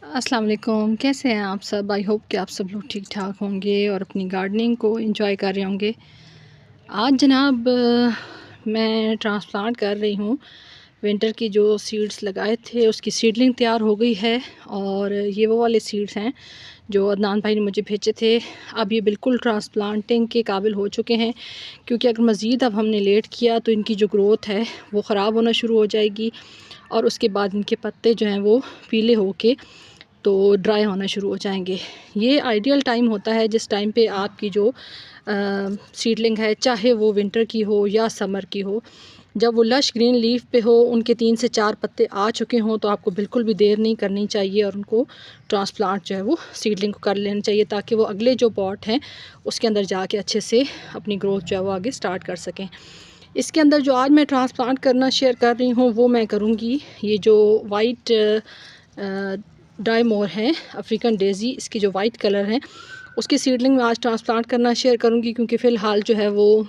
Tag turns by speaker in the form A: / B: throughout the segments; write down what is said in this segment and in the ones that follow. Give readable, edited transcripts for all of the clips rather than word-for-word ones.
A: अस्सलाम वालेकुम, कैसे हैं आप सब? आई होप कि आप सब लोग ठीक ठाक होंगे और अपनी गार्डनिंग को एंजॉय कर रहे होंगे। आज जनाब मैं ट्रांसप्लांट कर रही हूँ। विंटर की जो सीड्स लगाए थे उसकी सीडलिंग तैयार हो गई है और ये वो वाले सीड्स हैं जो अदनान भाई ने मुझे भेजे थे। अब ये बिल्कुल ट्रांसप्लांटिंग के काबिल हो चुके हैं, क्योंकि अगर मज़ीद अब हमने लेट किया तो इनकी जो ग्रोथ है वो ख़राब होना शुरू हो जाएगी और उसके बाद इनके पत्ते जो हैं वो पीले होके तो ड्राई होना शुरू हो जाएंगे। ये आइडियल टाइम होता है जिस टाइम पे आपकी जो सीडलिंग है, चाहे वो विंटर की हो या समर की हो, जब वो लश ग्रीन लीफ पे हो, उनके 3 से 4 पत्ते आ चुके हों, तो आपको बिल्कुल भी देर नहीं करनी चाहिए और उनको ट्रांसप्लांट जो है वो सीडलिंग को कर लेना चाहिए, ताकि वो अगले जो पॉट हैं उसके अंदर जाके अच्छे से अपनी ग्रोथ जो है वो आगे स्टार्ट कर सकें। इसके अंदर जो आज मैं ट्रांसप्लांट करना शेयर कर रही हूँ वो मैं करूँगी ये जो वाइट डायमोर है, अफ्रीकन डेज़ी, इसकी जो वाइट कलर है उसकी सीडलिंग मैं आज ट्रांसप्लांट करना शेयर करूँगी। क्योंकि फ़िलहाल जो है वो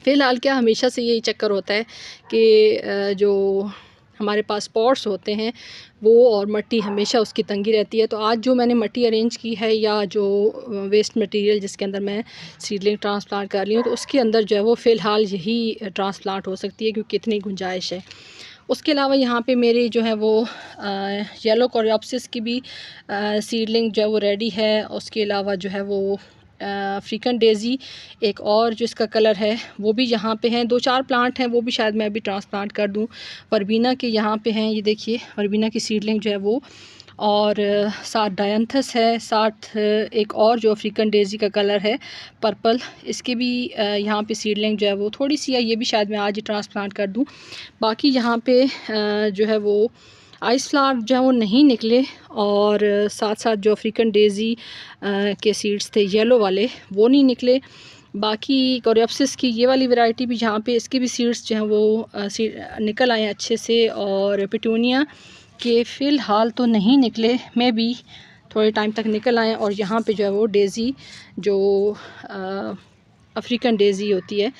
A: क्या हमेशा से यही चक्कर होता है कि जो हमारे पास पॉट्स होते हैं वो और मिट्टी हमेशा उसकी तंगी रहती है। तो आज जो मैंने मिट्टी अरेंज की है या जो वेस्ट मटेरियल जिसके अंदर मैं सीडलिंग ट्रांसप्लांट कर रही हूँ, तो उसके अंदर जो है वो फ़िलहाल यही ट्रांसप्लांट हो सकती है, क्योंकि इतनी गुंजाइश है। उसके अलावा यहाँ पे मेरी जो है वो येलो कोरियोप्सिस की भी सीडलिंग जो है वो रेडी है। उसके अलावा जो है वो अफ्रीकन डेज़ी एक और जो इसका कलर है वो भी यहाँ पे हैं। 2-4 प्लांट हैं, वो भी शायद मैं अभी ट्रांसप्लांट कर दूँ। वर्बीना के यहाँ पे हैं, ये देखिए वर्बीना की सीडलिंग जो है वो, और साथ डायंथस है, साथ एक और जो अफ्रीकन डेज़ी का कलर है पर्पल, इसके भी यहाँ पे सीडलिंग जो है वो थोड़ी सी है, ये भी शायद मैं आज ही ट्रांसप्लांट कर दूँ। बाकी यहाँ पे जो है वो आइस फ्लावर जो है वो नहीं निकले, और साथ साथ जो अफ्रीकन डेज़ी के सीड्स थे येलो वाले वो नहीं निकले। बाकी कोरियोप्सिस की ये वाली वैरायटी भी यहाँ पे इसके भी सीड्स जो हैं वो निकल आए अच्छे से, और पिटूनिया के फ़िलहाल तो नहीं निकले, मैं भी थोड़े टाइम तक निकल आए। और यहाँ पे जो है वो डेज़ी जो अफ्रीकन डेज़ी होती है,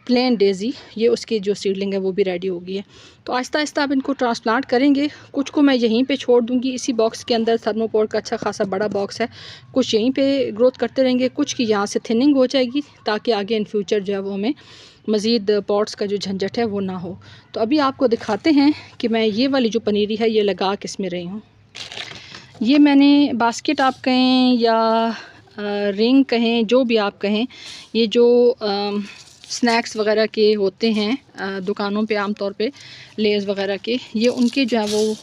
A: प्लेन डेज़ी, ये उसकी जो सीडलिंग है वो भी रेडी हो गई है। तो आहिस्ता आहिस्ता आप इनको ट्रांसप्लांट करेंगे। कुछ को मैं यहीं पे छोड़ दूँगी इसी बॉक्स के अंदर, थर्मोकोल का अच्छा खासा बड़ा बॉक्स है, कुछ यहीं पे ग्रोथ करते रहेंगे, कुछ की यहाँ से थिनिंग हो जाएगी, ताकि आगे इन फ्यूचर जो है वो हमें मज़ीद पॉट्स का जो झंझट है वो ना हो। तो अभी आपको दिखाते हैं कि मैं ये वाली जो पनीरी है ये लगा किस में रही हूँ। ये मैंने बास्केट आप कहें या रिंग कहें, जो भी आप कहें, ये जो स्नैक्स वगैरह के होते हैं दुकानों पे आम तौर पे, लेज़ वगैरह के, ये उनके जो है वो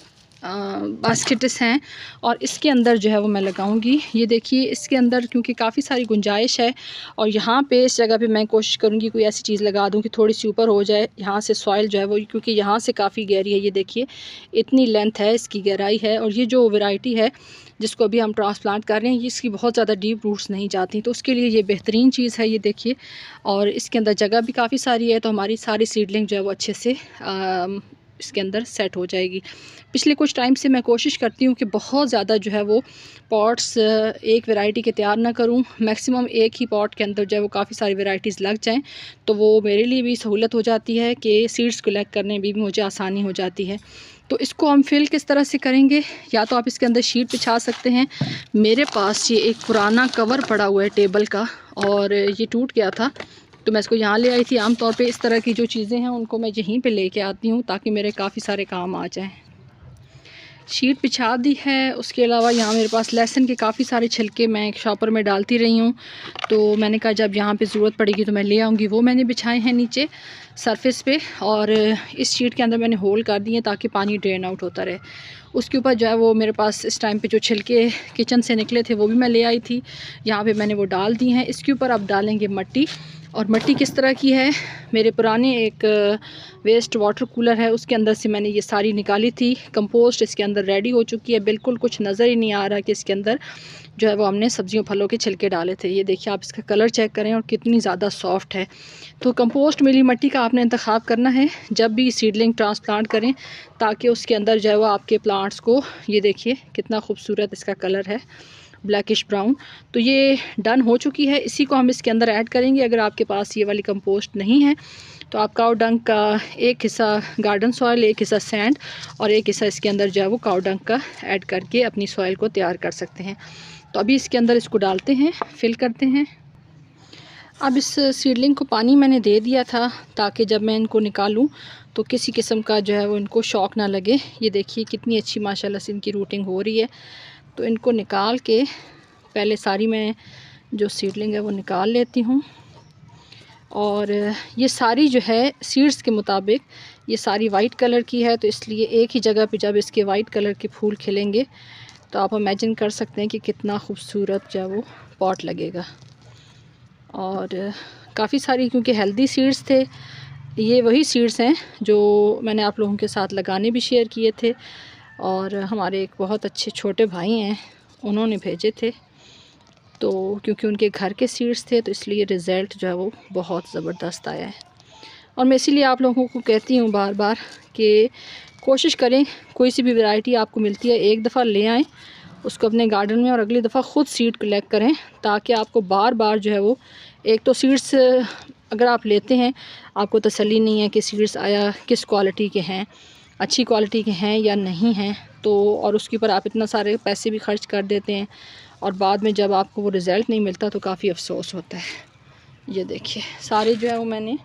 A: बास्केट्स हैं, और इसके अंदर जो है वो मैं लगाऊंगी। ये देखिए इसके अंदर क्योंकि काफ़ी सारी गुंजाइश है, और यहाँ पे इस जगह पे मैं कोशिश करूँगी कोई ऐसी चीज़ लगा दूँ कि थोड़ी सी ऊपर हो जाए, यहाँ से सॉइल जो है वो, क्योंकि यहाँ से काफ़ी गहरी है, ये देखिए इतनी लेंथ है, इसकी गहराई है। और ये जो वैरायटी है जिसको अभी हम ट्रांसप्लांट कर रहे हैं, ये इसकी बहुत ज़्यादा डीप रूट्स नहीं जाती, तो उसके लिए ये बेहतरीन चीज़ है, ये देखिए। और इसके अंदर जगह भी काफ़ी सारी है, तो हमारी सारी सीडलिंग जो है वो अच्छे से इसके अंदर सेट हो जाएगी। पिछले कुछ टाइम से मैं कोशिश करती हूँ कि बहुत ज़्यादा जो है वो पॉट्स एक वैरायटी के तैयार ना करूँ, मैक्सिमम एक ही पॉट के अंदर जो है वो काफ़ी सारी वैरायटीज़ लग जाएँ, तो वो मेरे लिए भी सहूलत हो जाती है कि सीड्स कलेक्ट करने में भी मुझे आसानी हो जाती है। तो इसको हम फिल किस तरह से करेंगे, या तो आप इसके अंदर शीट बिछा सकते हैं। मेरे पास ये एक पुराना कवर पड़ा हुआ है टेबल का, और ये टूट गया था, तो मैं इसको यहाँ ले आई थी। आम तौर पे इस तरह की जो चीज़ें हैं उनको मैं यहीं पे लेके आती हूँ, ताकि मेरे काफ़ी सारे काम आ जाएं। शीट बिछा दी है। उसके अलावा यहाँ मेरे पास लहसुन के काफ़ी सारे छिलके मैं एक शॉपर में डालती रही हूँ, तो मैंने कहा जब यहाँ पे ज़रूरत पड़ेगी तो मैं ले आऊँगी। वो मैंने बिछाए हैं नीचे सरफेस पे, और इस शीट के अंदर मैंने होल कर दिए ताकि पानी ड्रेन आउट होता रहे। उसके ऊपर जो है वो मेरे पास इस टाइम पे जो छिलके किचन से निकले थे वो भी मैं ले आई थी, यहाँ पे मैंने वो डाल दी हैं। इसके ऊपर अब डालेंगे मिट्टी। और मिट्टी किस तरह की है, मेरे पुराने एक वेस्ट वाटर कूलर है, उसके अंदर से मैंने ये सारी निकाली थी। कंपोस्ट इसके अंदर रेडी हो चुकी है, बिल्कुल कुछ नज़र ही नहीं आ रहा कि इसके अंदर जो है वो हमने सब्जियों फलों के छिलके डाले थे। ये देखिए आप इसका कलर चेक करें और कितनी ज़्यादा सॉफ्ट है। तो कंपोस्ट मिली मिट्टी का आपने इंतखाब करना है जब भी सीडलिंग ट्रांसप्लांट करें, ताकि उसके अंदर जो है वो आपके प्लांट्स को, ये देखिए कितना खूबसूरत इसका कलर है, ब्लैकिश ब्राउन। तो ये डन हो चुकी है, इसी को हम इसके अंदर ऐड करेंगे। अगर आपके पास ये वाली कंपोस्ट नहीं है तो आप काऊ डंग का एक हिस्सा गार्डन सॉइल, एक हिस्सा सैंड और एक हिस्सा इसके अंदर जो है वो काऊ डंग का ऐड करके अपनी सॉइल को तैयार कर सकते हैं। तो अभी इसके अंदर इसको डालते हैं, फिल करते हैं। अब इस सीडलिंग को पानी मैंने दे दिया था ताकि जब मैं इनको निकालूं तो किसी किस्म का जो है वो इनको शौक ना लगे। ये देखिए कितनी अच्छी माशाल्लाह से इनकी रूटिंग हो रही है। तो इनको निकाल के पहले सारी मैं जो सीडलिंग है वो निकाल लेती हूँ। और ये सारी जो है सीड्स के मुताबिक ये सारी वाइट कलर की है, तो इसलिए एक ही जगह पे जब इसके वाइट कलर के फूल खिलेंगे तो आप इमेजिन कर सकते हैं कि कितना खूबसूरत जो है वो पॉट लगेगा। और काफ़ी सारी, क्योंकि हेल्दी सीड्स थे, ये वही सीड्स हैं जो मैंने आप लोगों के साथ लगाने भी शेयर किए थे। और हमारे एक बहुत अच्छे छोटे भाई हैं, उन्होंने भेजे थे, तो क्योंकि उनके घर के सीड्स थे तो इसलिए रिज़ल्ट जो है वो बहुत ज़बरदस्त आया है। और मैं इसीलिए आप लोगों को कहती हूँ बार बार कि कोशिश करें, कोई सी भी वैरायटी आपको मिलती है एक दफ़ा ले आएँ उसको अपने गार्डन में और अगली दफ़ा ख़ुद सीड कलेक्ट करें, ताकि आपको बार बार जो है वो, एक तो सीड्स अगर आप लेते हैं आपको तसल्ली नहीं है कि सीड्स आया किस क्वालिटी के हैं, अच्छी क्वालिटी के हैं या नहीं हैं, तो और उसके ऊपर आप इतना सारे पैसे भी खर्च कर देते हैं और बाद में जब आपको वो रिज़ल्ट नहीं मिलता तो काफ़ी अफसोस होता है। ये देखिए सारे जो है वो मैंने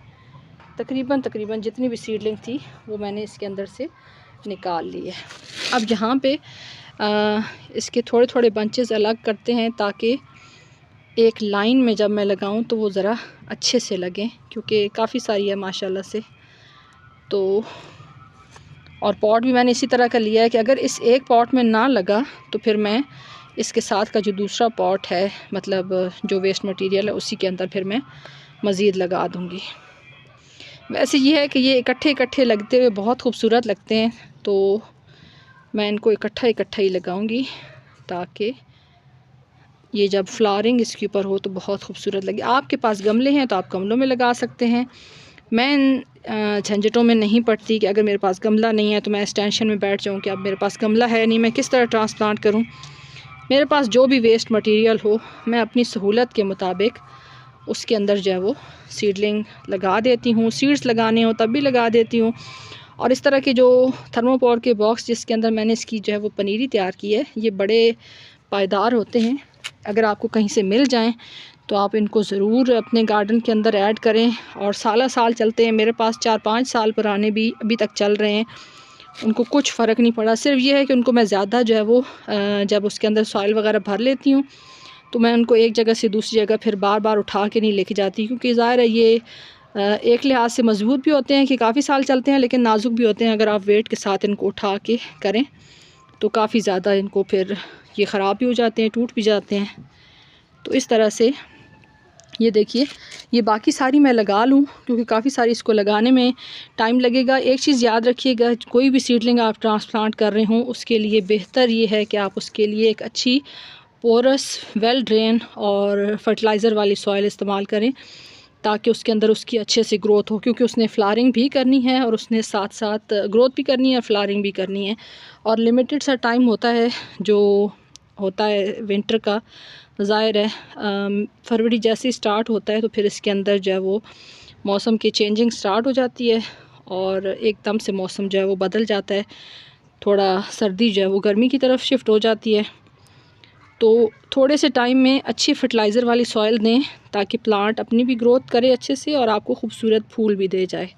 A: तकरीबन जितनी भी सीडलिंग थी वो मैंने इसके अंदर से निकाल ली है। अब यहाँ पे इसके थोड़े थोड़े बंचेस अलग करते हैं ताकि एक लाइन में जब मैं लगाऊं तो वो ज़रा अच्छे से लगें, क्योंकि काफ़ी सारी है माशाल्लाह से। तो और पॉट भी मैंने इसी तरह का लिया है कि अगर इस एक पॉट में ना लगा तो फिर मैं इसके साथ का जो दूसरा पॉट है, मतलब जो वेस्ट मटेरियल है, उसी के अंदर फिर मैं मज़ीद लगा दूँगी। वैसे ये है कि ये इकट्ठे लगते हुए बहुत खूबसूरत लगते हैं, तो मैं इनको इकट्ठा ही लगाऊंगी ताकि ये जब फ्लावरिंग इसके ऊपर हो तो बहुत खूबसूरत लगे। आपके पास गमले हैं तो आप गमलों में लगा सकते हैं। मैं झंझटों में नहीं पड़ती कि अगर मेरे पास गमला नहीं है तो मैं इस टेंशन में बैठ जाऊं कि अब मेरे पास गमला है नहीं, मैं किस तरह ट्रांसप्लांट करूं। मेरे पास जो भी वेस्ट मटेरियल हो मैं अपनी सहूलत के मुताबिक उसके अंदर जो है वो सीडलिंग लगा देती हूँ। सीड्स लगाने हो तब भी लगा देती हूँ। और इस तरह के जो थर्मोपोर के बॉक्स जिसके अंदर मैंने इसकी जो है वो पनीरी तैयार की है, ये बड़े पायदार होते हैं। अगर आपको कहीं से मिल जाएं तो आप इनको ज़रूर अपने गार्डन के अंदर ऐड करें, और साल चलते हैं। मेरे पास 4-5 साल पुराने भी अभी तक चल रहे हैं, उनको कुछ फ़र्क नहीं पड़ा। सिर्फ ये है कि उनको मैं ज़्यादा जो है वो जब उसके अंदर सॉइल वगैरह भर लेती हूँ तो मैं उनको एक जगह से दूसरी जगह फिर बार बार उठा के नहीं लेके जाती, क्योंकि ज़ाहिर है ये एक लिहाज से मज़बूत भी होते हैं कि काफ़ी साल चलते हैं, लेकिन नाजुक भी होते हैं। अगर आप वेट के साथ इनको उठा के करें तो काफ़ी ज़्यादा इनको फिर ये ख़राब भी हो जाते हैं, टूट भी जाते हैं। तो इस तरह से ये देखिए, ये बाकी सारी मैं लगा लूँ क्योंकि काफ़ी सारी इसको लगाने में टाइम लगेगा। एक चीज़ याद रखिएगा, कोई भी सीडलिंग आप ट्रांसप्लांट कर रहे हों उसके लिए बेहतर ये है कि आप उसके लिए एक अच्छी पोरस, वेल ड्रेन और फर्टिलाइज़र वाली सॉइल इस्तेमाल करें, ताकि उसके अंदर उसकी अच्छे से ग्रोथ हो, क्योंकि उसने फ्लावरिंग भी करनी है और उसने साथ साथ ग्रोथ भी करनी है, फ्लावरिंग भी करनी है। और लिमिटेड सा टाइम होता है जो होता है विंटर का, ज़ाहिर है फरवरी जैसे ही स्टार्ट होता है तो फिर इसके अंदर जो है वो मौसम की चेंजिंग स्टार्ट हो जाती है और एकदम से मौसम जो है वो बदल जाता है। थोड़ा सर्दी जो है वो गर्मी की तरफ शिफ्ट हो जाती है। तो थोड़े से टाइम में अच्छी फर्टिलाइज़र वाली सॉइल दें ताकि प्लांट अपनी भी ग्रोथ करे अच्छे से और आपको खूबसूरत फूल भी दे जाए।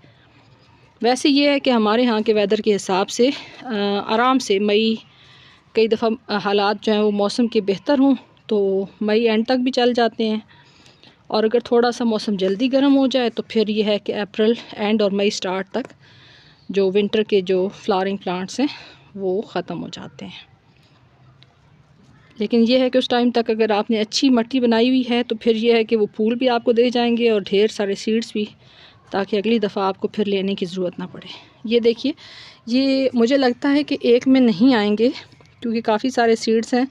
A: वैसे ये है कि हमारे यहाँ के वेदर के हिसाब से आराम से मई, कई दफ़ा हालात जो हैं वो मौसम के बेहतर हों तो मई एंड तक भी चल जाते हैं, और अगर थोड़ा सा मौसम जल्दी गर्म हो जाए तो फिर ये है कि अप्रैल एंड और मई स्टार्ट तक जो विंटर के जो फ्लावरिंग प्लांट्स हैं वो ख़त्म हो जाते हैं। लेकिन ये है कि उस टाइम तक अगर आपने अच्छी मट्टी बनाई हुई है तो फिर ये है कि वो फूल भी आपको दे जाएंगे और ढेर सारे सीड्स भी, ताकि अगली दफ़ा आपको फिर लेने की ज़रूरत ना पड़े। ये देखिए, ये मुझे लगता है कि एक में नहीं आएंगे क्योंकि काफ़ी सारे सीड्स हैं,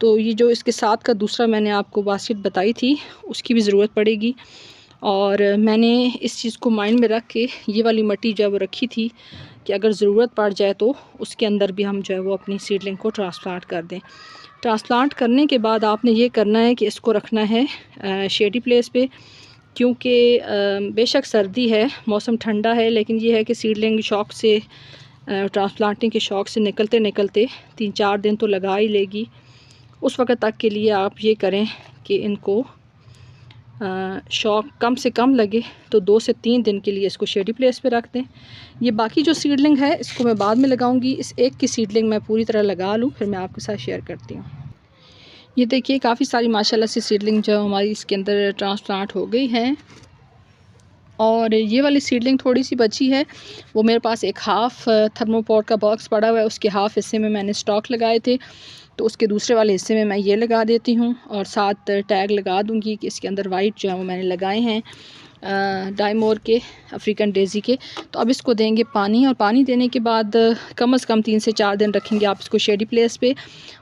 A: तो ये जो इसके साथ का दूसरा मैंने आपको बास्केट बताई थी उसकी भी ज़रूरत पड़ेगी। और मैंने इस चीज़ को माइंड में रख के ये वाली मट्टी जो है वो रखी थी कि अगर ज़रूरत पड़ जाए तो उसके अंदर भी हम जो है वो अपनी सीडलिंग को ट्रांसप्लांट कर दें। ट्रांसप्लांट करने के बाद आपने ये करना है कि इसको रखना है शेडी प्लेस पे, क्योंकि बेशक सर्दी है, मौसम ठंडा है, लेकिन ये है कि सीडलिंग शॉक से ट्रांसप्लांटिंग के शौक़ से निकलते निकलते 3-4 दिन तो लगा ही लेगी। उस वक़्त तक के लिए आप ये करें कि इनको शौक कम से कम लगे तो 2 से 3 दिन के लिए इसको शेडी प्लेस पे रख दें। ये बाकी जो सीडलिंग है इसको मैं बाद में लगाऊंगी। इस एक की सीडलिंग मैं पूरी तरह लगा लूँ, फिर मैं आपके साथ शेयर करती हूँ। ये देखिए काफ़ी सारी माशाल्लाह से सीडलिंग जो हमारी इसके अंदर ट्रांसप्लांट हो गई हैं। और ये वाली सीडलिंग थोड़ी सी बची है, वो मेरे पास एक हाफ़ थर्मोपोल का बॉक्स पड़ा हुआ है, उसके हाफ़ हिस्से में मैंने स्टॉक लगाए थे, तो उसके दूसरे वाले हिस्से में मैं ये लगा देती हूँ और साथ टैग लगा दूँगी कि इसके अंदर वाइट जो है वो मैंने लगाए हैं डायमोर के, अफ्रीकन डेज़ी के। तो अब इसको देंगे पानी, और पानी देने के बाद कम से कम 3 से 4 दिन रखेंगे आप इसको शेडी प्लेस पे।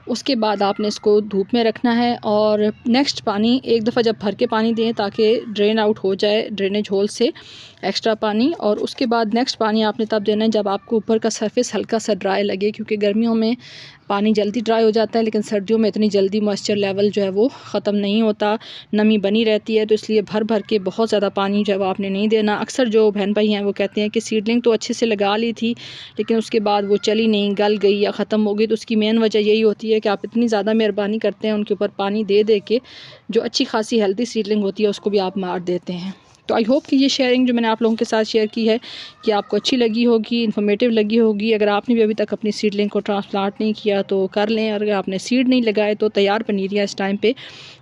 A: उसके बाद आपने इसको धूप में रखना है और नेक्स्ट पानी एक दफ़ा जब भर के पानी दें ताकि ड्रेन आउट हो जाए ड्रेनेज होल से एक्स्ट्रा पानी, और उसके बाद नेक्स्ट पानी आपने तब देना है जब आपको ऊपर का सरफेस हल्का सा ड्राई लगे, क्योंकि गर्मियों में पानी जल्दी ड्राई हो जाता है लेकिन सर्दियों में इतनी जल्दी मॉइस्चर लेवल जो है वो ख़त्म नहीं होता, नमी बनी रहती है। तो इसलिए भर भर के बहुत ज़्यादा पानी जो है वो आपने नहीं देना। अक्सर जो बहन भाई हैं वो कहते हैं कि सीडलिंग तो अच्छे से लगा ली थी लेकिन उसके बाद वो चली नहीं, गल गई या ख़त्म हो गई। तो उसकी मेन वजह यही होती है कि आप इतनी ज़्यादा मेहरबानी करते हैं उनके ऊपर पानी दे दे के, जो अच्छी खासी हेल्दी सीडलिंग होती है उसको भी आप मार देते हैं। तो आई होप कि ये शेयरिंग जो मैंने आप लोगों के साथ शेयर की है कि आपको अच्छी लगी होगी, इन्फॉर्मेटिव लगी होगी। अगर आपने भी अभी तक अपनी सीडलिंग को ट्रांसप्लांट नहीं किया तो कर लें, और अगर आपने सीड नहीं लगाए तो तैयार पनीरियाँ इस टाइम पे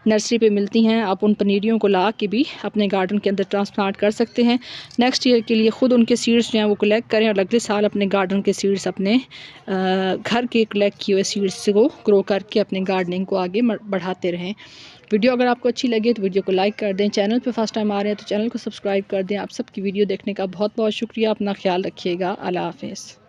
A: नर्सरी पे मिलती हैं, आप उन पनीरियों को ला के भी अपने गार्डन के अंदर ट्रांसप्लांट कर सकते हैं। नेक्स्ट ईयर के लिए ख़ुद उनके सीड्स जो हैं वो कलेक्ट करें और अगले साल अपने गार्डन के सीड्स अपने घर के कलेक्ट किए हुए सीड्स को ग्रो करके अपने गार्डनिंग को आगे बढ़ाते रहें। वीडियो अगर आपको अच्छी लगे तो वीडियो को लाइक कर दें, चैनल पे फर्स्ट टाइम आ रहे हैं तो चैनल को सब्सक्राइब कर दें। आप सबकी वीडियो देखने का बहुत बहुत शुक्रिया। अपना ख्याल रखिएगा। अल्लाह हाफ़िज़।